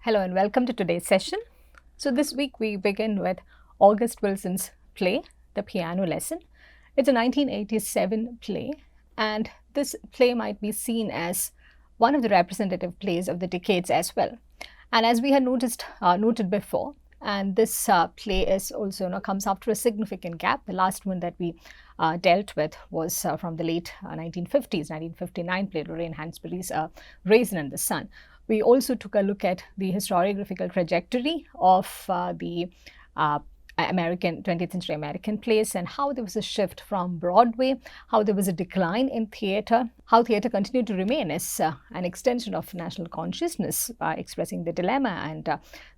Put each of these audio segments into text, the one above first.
Hello and welcome to today's session. So this week we begin with August Wilson's play, The Piano Lesson. It's a 1987 play, and this play might be seen as one of the representative plays of the decades as well. And as we had noted before, and this play is also comes after a significant gap. The last one that we dealt with was from the late 1950s, 1959 play, Lorraine Hansberry's Raisin in the Sun. We also took a look at the historiographical trajectory of the 20th century American plays and how there was a shift from Broadway, how there was a decline in theatre, how theatre continued to remain as an extension of national consciousness by expressing the dilemma and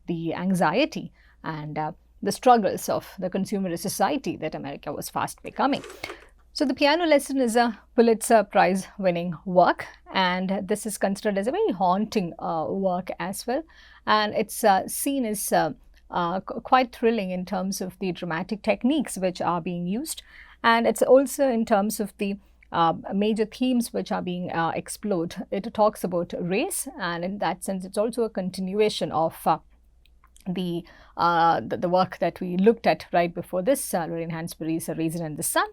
the anxiety and the struggles of the consumerist society that America was fast becoming. So the Piano Lesson is a Pulitzer Prize winning work, and this is considered as a very haunting work as well, and it's seen as quite thrilling in terms of the dramatic techniques which are being used, and it's also in terms of the major themes which are being explored. It talks about race, and in that sense it's also a continuation of the work that we looked at right before this, Lorraine Hansberry's Raisin in the Sun.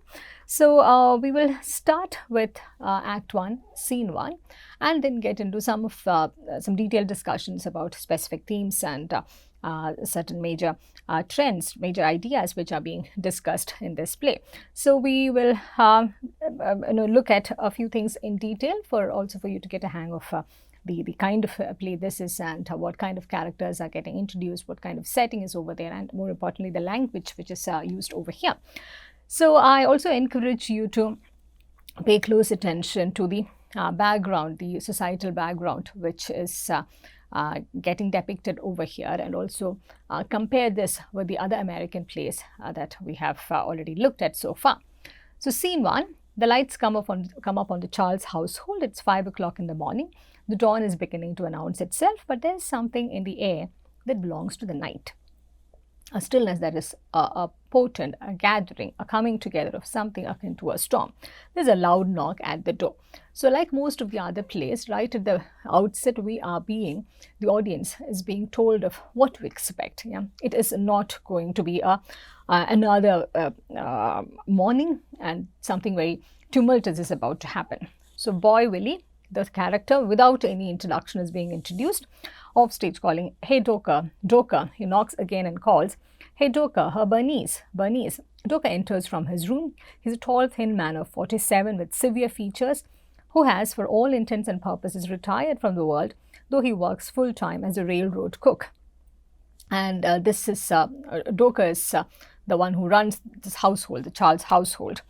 So we will start with Act 1, Scene 1, and then get into some detailed discussions about specific themes and certain major trends, major ideas which are being discussed in this play. So we will look at a few things in detail for you to get a hang of the kind of play this is, and what kind of characters are getting introduced, what kind of setting is over there, and more importantly the language which is used over here. So I also encourage you to pay close attention to the background, the societal background which is getting depicted over here, and also compare this with the other American plays that we have already looked at so far. So Scene 1, the lights come up on the Charles household. It's 5 o'clock in the morning. The dawn is beginning to announce itself, but there's something in the air that belongs to the night. A stillness that is a potent, a gathering, a coming together of something akin to a storm. There's a loud knock at the door. So like most of the other plays, right at the outset, the audience is being told of what to expect. Yeah? It is not going to be another morning, and something very tumultuous is about to happen. So Boy Willie, the character, without any introduction, is being introduced, off stage calling, "Hey Doka, Doka." He knocks again and calls, "Hey Doka, her Bernice, Bernice." Doka enters from his room. He's a tall, thin man of 47 with severe features, who has, for all intents and purposes, retired from the world, though he works full-time as a railroad cook. And this is Doka is the one who runs this household, the Charles household.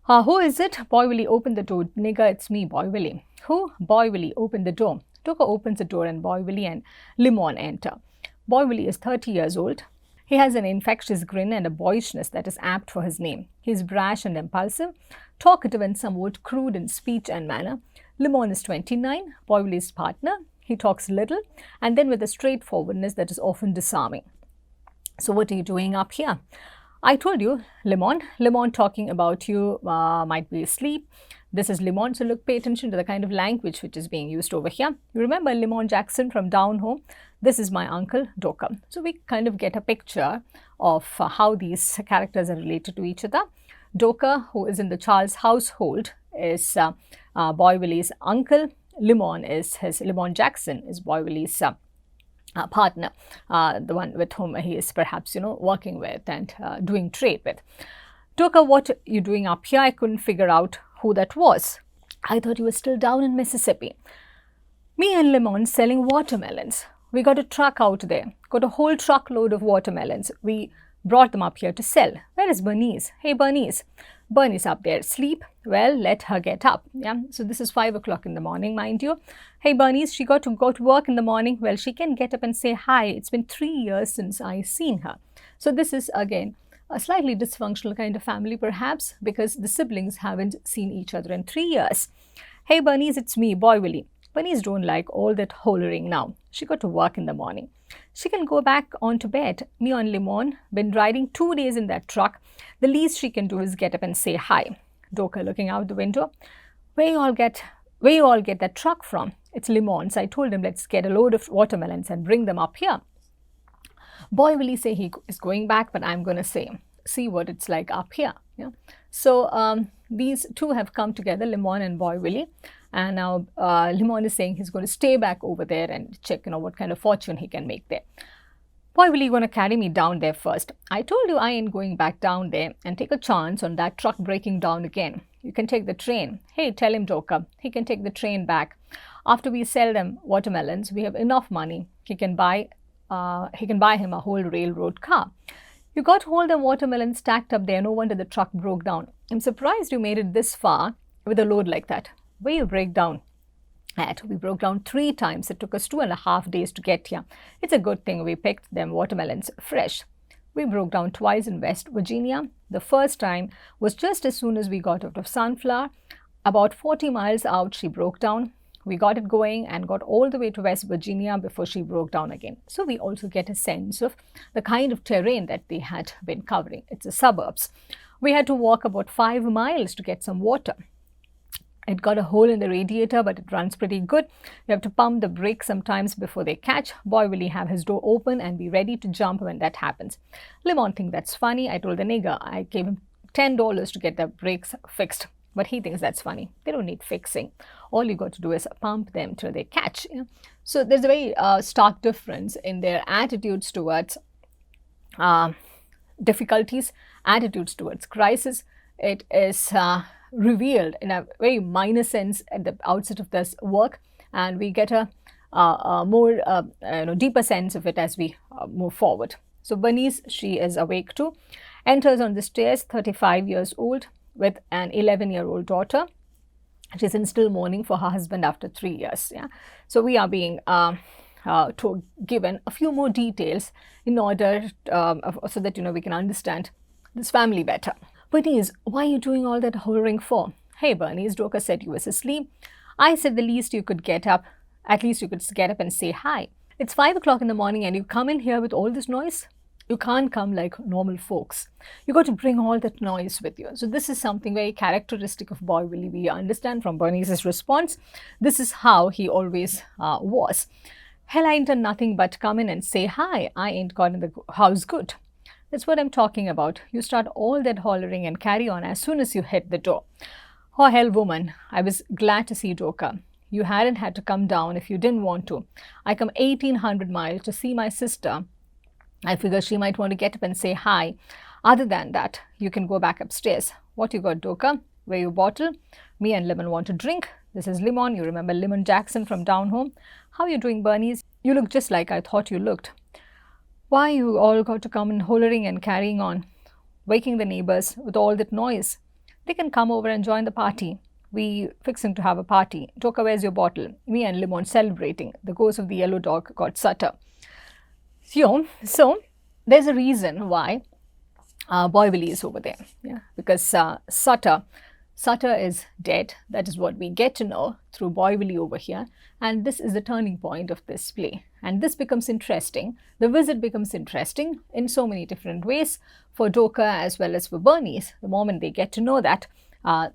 "Who is it?" Boy Willie, "Open the door." "Nigger, it's me, Boy Willie." "Who?" "Boy Willie, open the door." Doka opens the door and Boy Willie and Limon enter. Boy Willie is 30 years old. He has an infectious grin and a boyishness that is apt for his name. He is brash and impulsive, talkative and somewhat crude in speech and manner. Limon is 29, Boy Willie's partner. He talks little, and then with a straightforwardness that is often disarming. "So what are you doing up here?" "I told you, Limon." "Limon talking about you might be asleep." This is Limon, so look, pay attention to the kind of language which is being used over here. You remember Limon Jackson from Down Home? This is my uncle, Doka. So we kind of get a picture of how these characters are related to each other. Doka, who is in the Charles household, is Boy Willie's uncle. Limon Jackson is Boy Willie's partner, the one with whom he is perhaps working with and doing trade with. "Doka, what are you doing up here? I couldn't figure out who that was." "I thought you were still down in Mississippi." "Me and Limon selling watermelons. We got a truck out there, got a whole truckload of watermelons. We brought them up here to sell." "Where is Bernice?" "Hey Bernice." "Bernice up there. Sleep? Well, let her get up." Yeah. So this is 5 o'clock in the morning, mind you. "Hey Bernice, she got to go to work in the morning." "Well, she can get up and say hi. It's been 3 years since I've seen her." So this is again a slightly dysfunctional kind of family perhaps, because the siblings haven't seen each other in 3 years. "Hey Bernice, it's me, Boy Willie." Bernice don't like all that hollering now. She got to work in the morning. She can go back on to bed. Me and Limon been riding 2 days in that truck. The least she can do is get up and say hi. Doka looking out the window. Where you all get that truck from? it's lemons. I told him, let's get a load of watermelons and bring them up here. Boy will he say he is going back, but I'm going to say, see what it's like up here. Yeah. So these two have come together, Lemon and Boy Willie. And now Lemon is saying he's going to stay back over there and check, what kind of fortune he can make there. Boy Willie, going to carry me down there first. I told you I ain't going back down there and take a chance on that truck breaking down again. You can take the train. Hey, tell him, Joker, he can take the train back. After we sell them watermelons, we have enough money. He can buy him a whole railroad car. You got all the watermelons stacked up there. No wonder the truck broke down. I'm surprised you made it this far with a load like that. Where you break down at? We broke down 3 times. It took us 2.5 days to get here. It's a good thing we picked them watermelons fresh. We broke down twice in West Virginia. The first time was just as soon as we got out of Sunflower. About 40 miles out, she broke down. We got it going and got all the way to West Virginia before she broke down again. So we also get a sense of the kind of terrain that they had been covering. It's the suburbs. We had to walk about 5 miles to get some water. It got a hole in the radiator, but it runs pretty good. You have to pump the brakes sometimes before they catch. Boy will he have his door open and be ready to jump when that happens. Lemon thinks that's funny. I told the nigger I gave him $10 to get the brakes fixed. But he thinks that's funny. They don't need fixing. All you got to do is pump them till they catch. So there's a very stark difference in their attitudes towards difficulties, attitudes towards crisis. It is revealed in a very minor sense at the outset of this work, and we get a more deeper sense of it as we move forward. So Bernice, she is awake too, enters on the stairs, 35 years old, with an 11-year-old daughter. She's in still mourning for her husband after 3 years. Yeah, so we are being given a few more details in order so that we can understand this family better. Bernice, why are you doing all that hollering for? Hey Bernice, Joker said you was asleep. I said the least you could get up, at least you could get up and say hi. It's 5 o'clock in the morning and you come in here with all this noise? You can't come like normal folks. You got to bring all that noise with you. So this is something very characteristic of Boy Willie. We understand from Bernice's response. This is how he always was. Hell, I ain't done nothing but come in and say hi. I ain't got in the house good. That's what I'm talking about. You start all that hollering and carry on as soon as you hit the door. Oh hell, woman, I was glad to see Joker. You hadn't had to come down if you didn't want to. I come 1,800 miles to see my sister. I figure she might want to get up and say hi. Other than that, you can go back upstairs. What you got, Joker? Where you bottle? Me and Lemon want to drink. This is Lemon. You remember Lemon Jackson from down home? How you doing, Bernice? You look just like I thought you looked. Why you all got to come and hollering and carrying on, waking the neighbors with all that noise? They can come over and join the party. We fixing to have a party. Joker, where's your bottle? Me and Lemon celebrating. The ghost of the yellow dog got Sutter. So there's a reason why Boy Willie is over there. Yeah, because Sutter is dead. That is what we get to know through Boy Willie over here. And this is the turning point of this play. And this becomes interesting. The visit becomes interesting in so many different ways for Joker as well as for Bernice. The moment they get to know that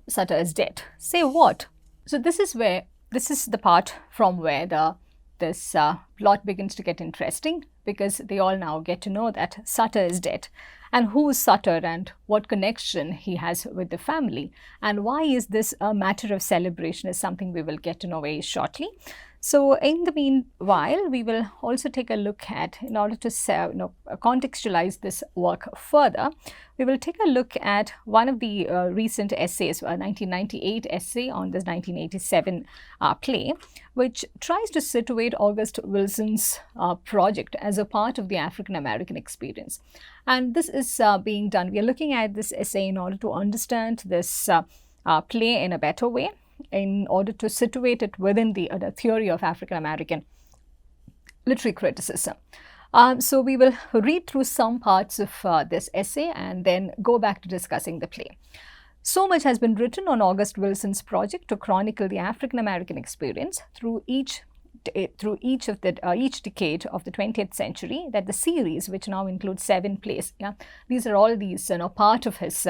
Sutter is dead. Say what? So this is the part from where this plot begins to get interesting, because they all now get to know that Sutter is dead. And who's Sutter and what connection he has with the family. And why is this a matter of celebration is something we will get to know very shortly. So in the meanwhile, we will also take a look at, in order to contextualize this work further, we will take a look at one of the recent essays, a 1998 essay on this 1987 play, which tries to situate August Wilson's project as a part of the African American experience. And this is being done. We are looking at this essay in order to understand this play in a better way, in order to situate it within the theory of African American literary criticism. So we will read through some parts of this essay and then go back to discussing the play. So much has been written on August Wilson's project to chronicle the African American experience through each decade of the 20th century, that the series, which now includes 7 plays, these are all these part of his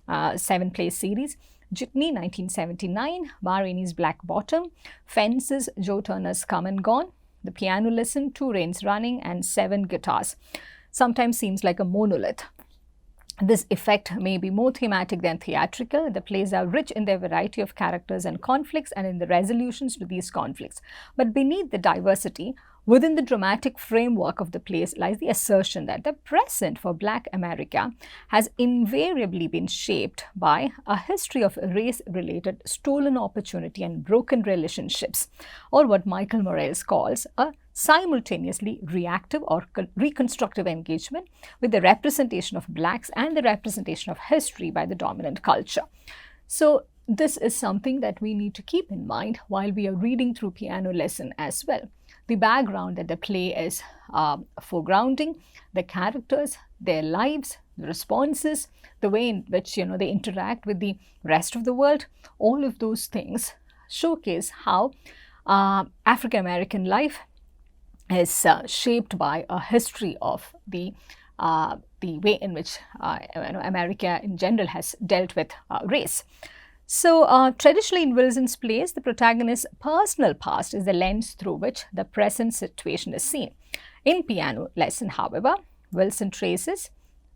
7-play series, Jitney, 1979, Ma Rainey's Black Bottom, Fences, Joe Turner's Come and Gone, The Piano Lesson, Two Rains Running, and Seven Guitars. Sometimes seems like a monolith. This effect may be more thematic than theatrical. The plays are rich in their variety of characters and conflicts and in the resolutions to these conflicts. But beneath the diversity, within the dramatic framework of the plays lies the assertion that the present for Black America has invariably been shaped by a history of race-related stolen opportunity and broken relationships, or what Michael Morales calls a simultaneously reactive or reconstructive engagement with the representation of Blacks and the representation of history by the dominant culture. So this is something that we need to keep in mind while we are reading through Piano Lesson as well. The background that the play is foregrounding, the characters, their lives, the responses, the way in which they interact with the rest of the world, all of those things showcase how African American life is shaped by a history of the way in which America in general has dealt with race. So traditionally in Wilson's plays, the protagonist's personal past is the lens through which the present situation is seen. In Piano Lesson, however, Wilson traces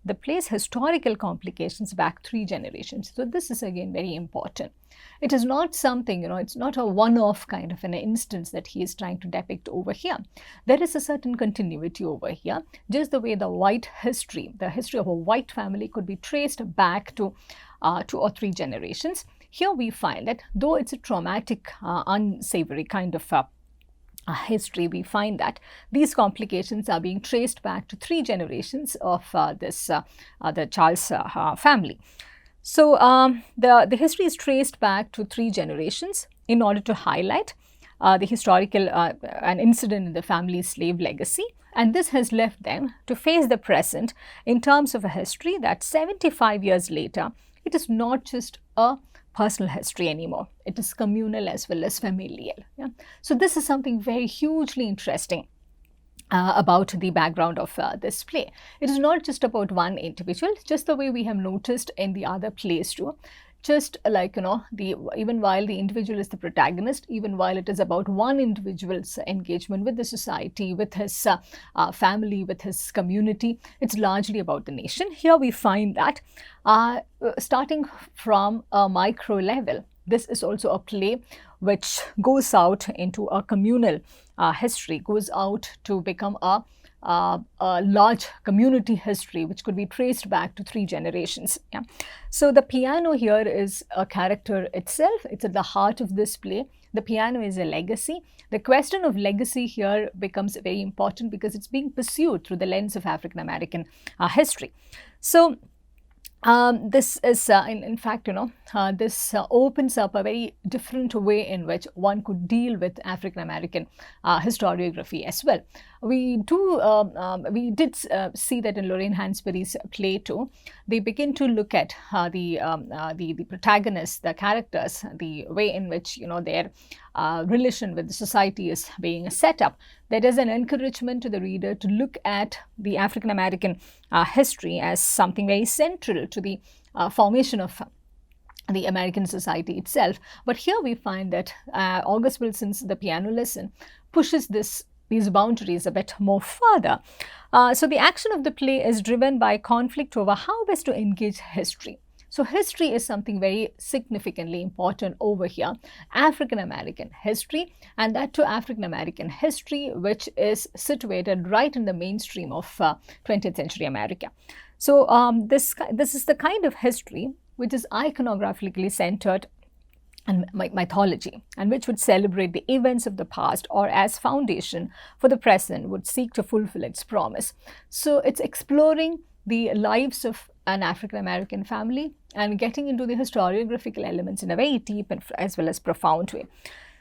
the play's historical complications back 3 generations. So this is again very important. It is not something, it's not a one-off kind of an instance that he is trying to depict over here. There is a certain continuity over here, just the way the history of a white family could be traced back to 2 or 3 generations. Here we find that though it's a traumatic, unsavory kind of history, we find that these complications are being traced back to 3 generations of the Charles family. So the history is traced back to 3 generations in order to highlight the historical an incident in the family's slave legacy, and this has left them to face the present in terms of a history that 75 years later, it is not just a personal history anymore. It is communal as well as familial. Yeah? So this is something very hugely interesting about the background of this play. It is not just about one individual, just the way we have noticed in the other plays too. Just like, even while the individual is the protagonist, even while it is about one individual's engagement with the society, with his family, with his community, it's largely about the nation. Here we find that starting from a micro level, this is also a play which goes out into a communal history, goes out to become a large community history which could be traced back to 3 generations. Yeah. So the piano here is a character itself. It's at the heart of this play. The piano is a legacy. The question of legacy here becomes very important because it's being pursued through the lens of African American history. So this is, in fact, this opens up a very different way in which one could deal with African American historiography as well. We did see that in Lorraine Hansberry's play too. They begin to look at the protagonists, the characters, the way in which their relation with the society is being set up. There is an encouragement to the reader to look at the African American history as something very central to the formation of the American society itself. But here we find that August Wilson's The Piano Lesson pushes these boundaries a bit more further. So the action of the play is driven by conflict over how best to engage history. So history is something very significantly important over here. African American history, and that to African American history which is situated right in the mainstream of 20th century America. So this is the kind of history which is iconographically centered and mythology, and which would celebrate the events of the past or as foundation for the present would seek to fulfill its promise. So it's exploring the lives of an African American family and getting into the historiographical elements in a very deep and as well as profound way.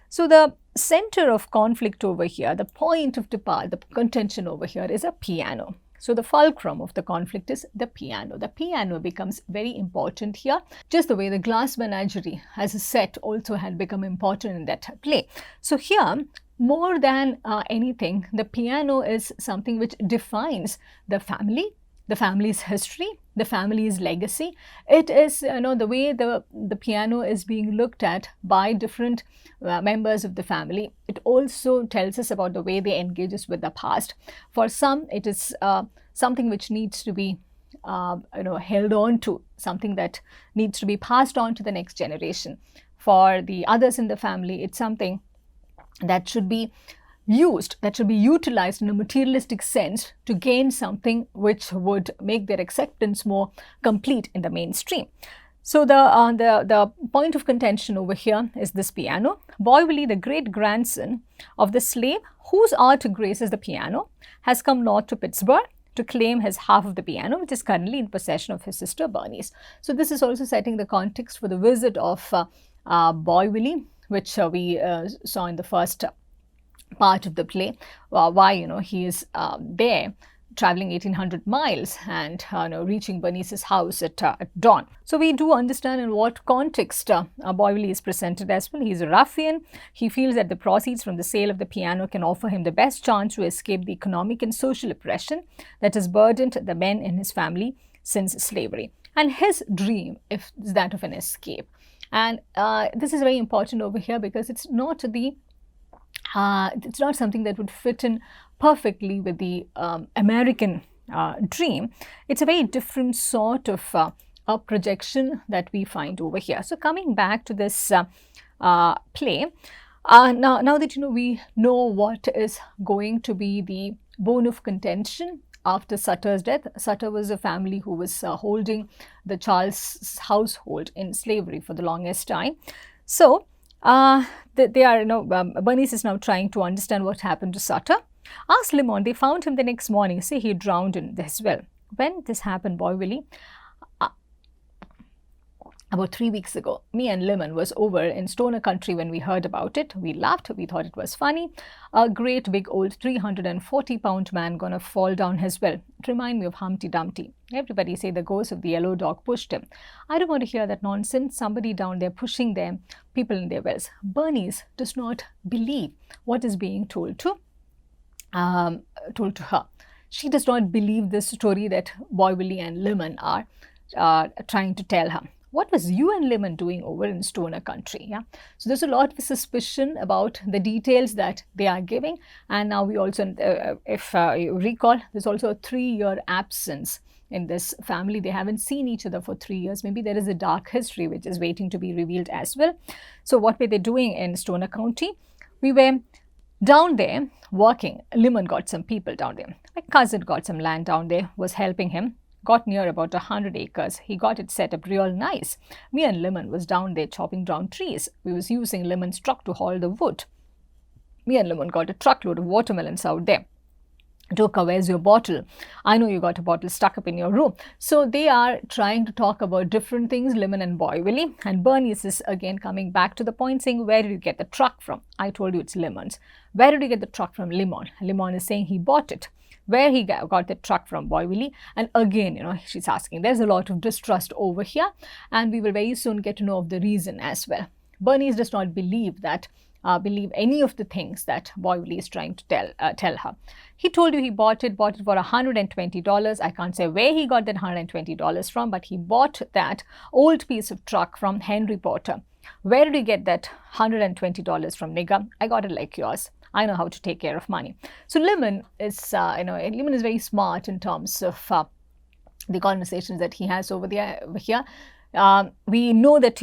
So the center of conflict over here, the point of depart, the contention over here is a piano. So the fulcrum of the conflict is the piano. The piano becomes very important here, just the way the glass menagerie as a set also had become important in that play. So here, more than anything, the piano is something which defines the family, the family's history, the family's legacy. It is, the way the piano is being looked at by different members of the family. It also tells us about the way they engages with the past. For some, it is something which needs to be held on to, something that needs to be passed on to the next generation. For the others in the family, it's something that should be used, that should be utilized in a materialistic sense to gain something which would make their acceptance more complete in the mainstream. So the point of contention over here is this piano. Boy-Willie, the great-grandson of the slave whose art graces the piano, has come north to Pittsburgh to claim his half of the piano, which is currently in possession of his sister Bernice. So this is also setting the context for the visit of Boy-Willie, which we saw in the first part of the play, why he is there traveling 1800 miles and reaching Bernice's house at dawn. So we do understand in what context Boy-Willie is presented as well. He is a ruffian. He feels that the proceeds from the sale of the piano can offer him the best chance to escape the economic and social oppression that has burdened the men in his family since slavery. And his dream is that of an escape. And this is very important over here because it's not something that would fit in perfectly with the American dream. It's a very different sort of a projection that we find over here. So coming back to this play, now that we know what is going to be the bone of contention after Sutter's death. Sutter was a family who was holding the Charles household in slavery for the longest time. So they are, Bernice is now trying to understand what happened to Sutter. Ask Limon, they found him the next morning. Say he drowned in this well. When this happened, Boy-Willie, about 3 weeks ago, me and Limon was over in Stoner Country when we heard about it. We laughed. We thought it was funny. A great big old 340-pound man gonna fall down his well. It reminded me of Humpty Dumpty. Everybody say the ghost of the yellow dog pushed him. I don't want to hear that nonsense. Somebody down there pushing them, people in their wells. Bernice does not believe what is being told to her. She does not believe this story that Boy-Willie and Limon are trying to tell her. What was you and Limon doing over in Stoner Country? Yeah. So there's a lot of suspicion about the details that they are giving. And now we also, if you recall, there's also a 3-year absence in this family. They haven't seen each other for 3 years. Maybe there is a dark history which is waiting to be revealed as well. So what were they doing in Stoner County? We were down there working. Limon got some people down there. My cousin got some land down there, was helping him. Got near about 100 acres. He got it set up real nice. Me and Limon was down there chopping down trees. We was using Limon's truck to haul the wood. Me and Limon got a truckload of watermelons out there. Doka, where's your bottle? I know you got a bottle stuck up in your room. So they are trying to talk about different things, Limon and Boy-Willie. And Bernice is again coming back to the point saying, where did you get the truck from? I told you it's Limon's. Where did you get the truck from, Limon? Limon is saying he bought it. Where he got the truck from, Boy-Willie. And again, she's asking. There's a lot of distrust over here. And we will very soon get to know of the reason as well. Bernice does not believe any of the things that Boy-Willie is trying to tell her. He told you he bought it for $120. I can't say where he got that $120 from, but he bought that old piece of truck from Henry Porter. Where did you get that $120 from, nigga? I got it like yours. I know how to take care of money. So Limon is, Limon is very smart in terms of the conversations that he has over here. We know that,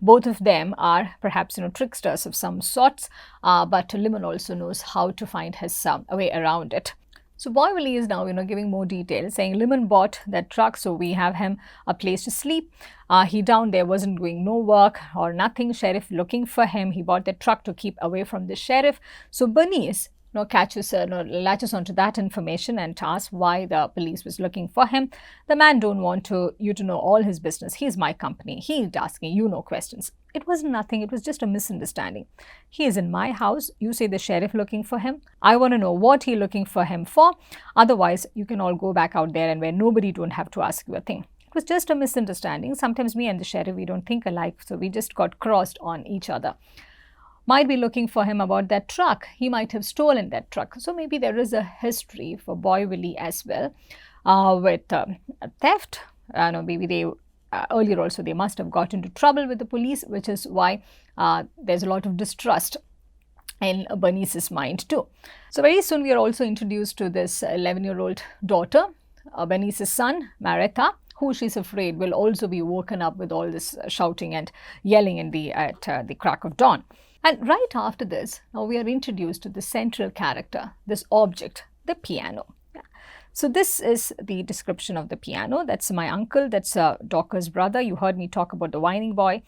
both of them are perhaps, tricksters of some sorts, but Limon also knows how to find his way around it. So Boy-Willie is now, giving more details, saying Limon bought that truck, so we have him a place to sleep. He down there wasn't doing no work or nothing. Sheriff looking for him. He bought the truck to keep away from the sheriff. So Bernice latches onto that information and asks why the police was looking for him. The man don't want you to know all his business. He's my company. He's asking you no questions. It was nothing. It was just a misunderstanding. He is in my house. You say the sheriff looking for him. I want to know what he looking for him for. Otherwise, you can all go back out there and where nobody don't have to ask you a thing. It was just a misunderstanding. Sometimes me and the sheriff, we don't think alike. So we just got crossed on each other. Might be looking for him about that truck. He might have stolen that truck. So maybe there is a history for Boy-Willie as well. with theft. No, maybe they earlier also they must have got into trouble with the police, which is why there's a lot of distrust in Bernice's mind too. So very soon we are also introduced to this 11-year-old daughter, Bernice's son, Martha, who she's afraid will also be woken up with all this shouting and yelling at the crack of dawn. And right after this, now we are introduced to the central character, this object, the piano. So this is the description of the piano. That's my uncle, that's Dorcas' brother. You heard me talk about the whining boy.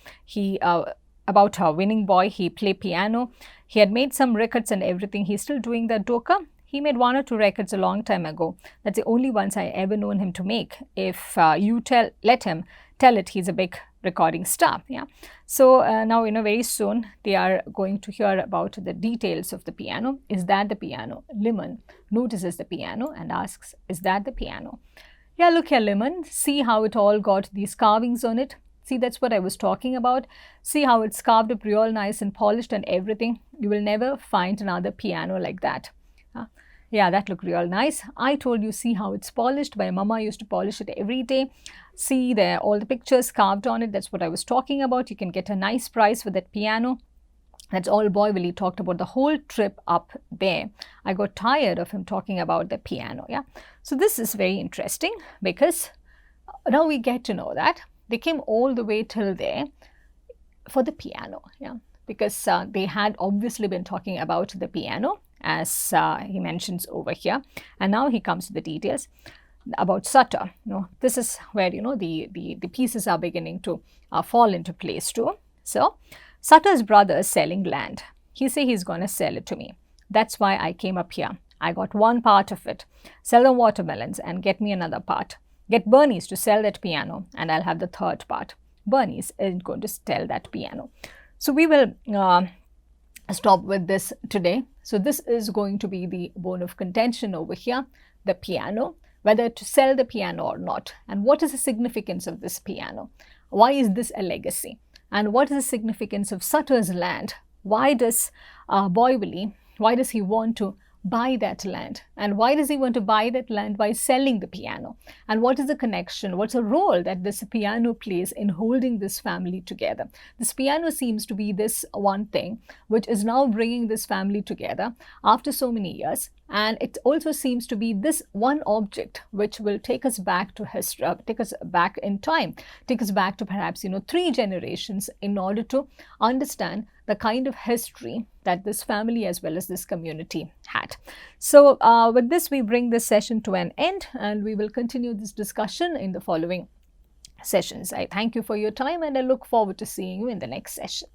About our winning boy, he played piano. He had made some records and everything. He's still doing that, Dorca. He made 1 or 2 records a long time ago. That's the only ones I ever known him to make. If you let him tell it, he's a big recording star. Yeah. So now, very soon they are going to hear about the details of the piano. Is that the piano? Lemon notices the piano and asks, is that the piano? Yeah, look here, Lemon. See how it all got these carvings on it. See, that's what I was talking about. See how it's carved up real nice and polished and everything. You will never find another piano like that. Yeah, that looked real nice. I told you, see how it's polished. My mama used to polish it every day. See there, all the pictures carved on it. That's what I was talking about. You can get a nice price for that piano. That's all Boy Willie talked about the whole trip up there. I got tired of him talking about the piano. Yeah. So this is very interesting because now we get to know that they came all the way till there for the piano. Yeah. Because they had obviously been talking about the piano, as he mentions over here, and now he comes to the details about Sutter. This is where the pieces are beginning to fall into place too. So Sutter's brother is selling land. He say he's going to sell it to me. That's why I came up here. I got one part of it. Sell the watermelons and get me another part. Get Bernice to sell that piano and I'll have the third part. Bernice isn't going to sell that piano. So we will stop with this today. So this is going to be the bone of contention over here, the piano, whether to sell the piano or not. And what is the significance of this piano? Why is this a legacy? And what is the significance of Sutter's land? Why does Boy Willie, why does he want to buy that land? And why does he want to buy that land by selling the piano? And what is the connection? What's the role that this piano plays in holding this family together? This piano seems to be this one thing which is now bringing this family together after so many years. And it also seems to be this one object which will take us back to history, take us back in time, take us back to perhaps 3 generations in order to understand the kind of history that this family as well as this community had. So with this, we bring this session to an end and we will continue this discussion in the following sessions. I thank you for your time and I look forward to seeing you in the next session.